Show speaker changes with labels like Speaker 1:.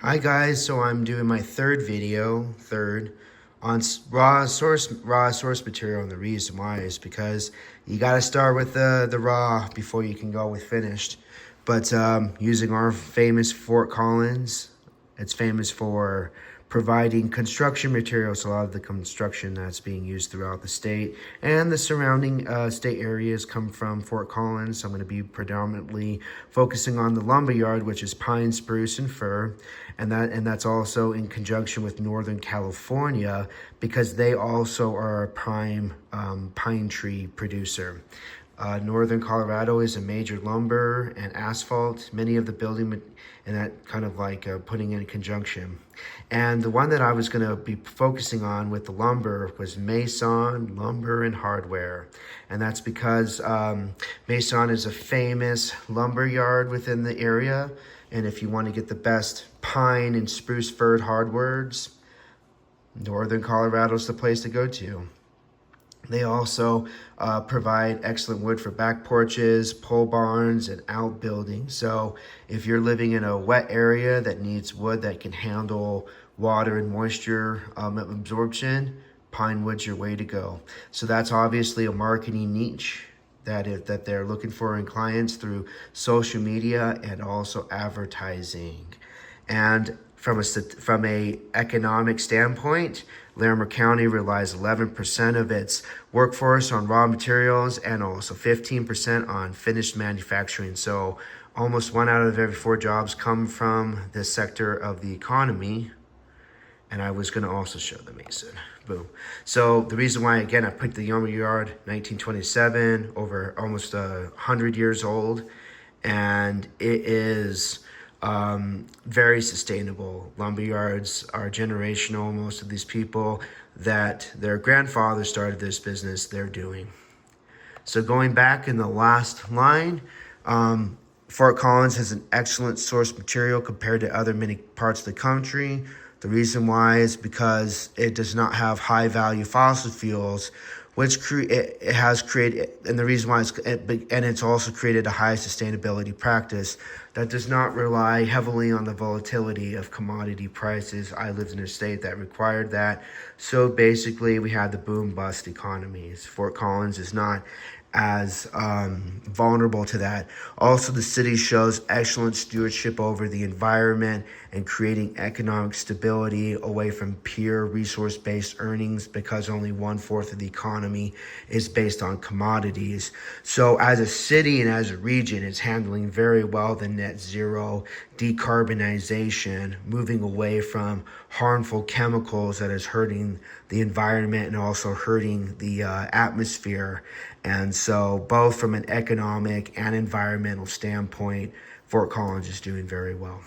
Speaker 1: Hi guys, so I'm doing my third on raw source material, and the reason why is because you got to start with the raw before you can go with finished. But using our famous Fort Collins, it's famous for providing construction materials. A lot of the construction that's being used throughout the state and the surrounding state areas come from Fort Collins. I'm going to be predominantly focusing on the lumber yard, which is pine, spruce, and fir, and that's also in conjunction with Northern California because they also are a prime pine tree producer. Northern Colorado is a major lumber and asphalt. Many of the building and that kind of like putting in conjunction. And the one that I was going to be focusing on with the lumber was Mason Lumber and Hardware. And that's because Mason is a famous lumber yard within the area. And if you want to get the best pine and spruce fir hardwoods, Northern Colorado is the place to go to. They also provide excellent wood for back porches, pole barns, and outbuildings. So if you're living in a wet area that needs wood that can handle water and moisture absorption, pine wood's your way to go. So that's obviously a marketing niche that they're looking for in clients through social media and also advertising. And from a economic standpoint, Larimer County relies 11% of its workforce on raw materials and also 15% on finished manufacturing. So almost 1 out of every 4 jobs come from this sector of the economy. And I was going to also show the Mason. Boom. So the reason why, again, I picked the lumber yard, 1927, over almost 100 years old. And it is very sustainable. Lumber yards are generational. Most of these people that their grandfather started this business, they're doing. So going back in the last line, Fort Collins has an excellent source material compared to other many parts of the country. The reason why is because it does not have high value fossil fuels, which it has created, and the reason why it's also created a high sustainability practice that does not rely heavily on the volatility of commodity prices. I lived in a state that required that. So basically we had the boom bust economies. Fort Collins is not as vulnerable to that. Also, the city shows excellent stewardship over the environment and creating economic stability away from pure resource-based earnings because only 1/4 of the economy is based on commodities. So as a city and as a region, it's handling very well the net zero decarbonization, moving away from harmful chemicals that is hurting the environment and also hurting the atmosphere. And so both from an economic and environmental standpoint, Fort Collins is doing very well.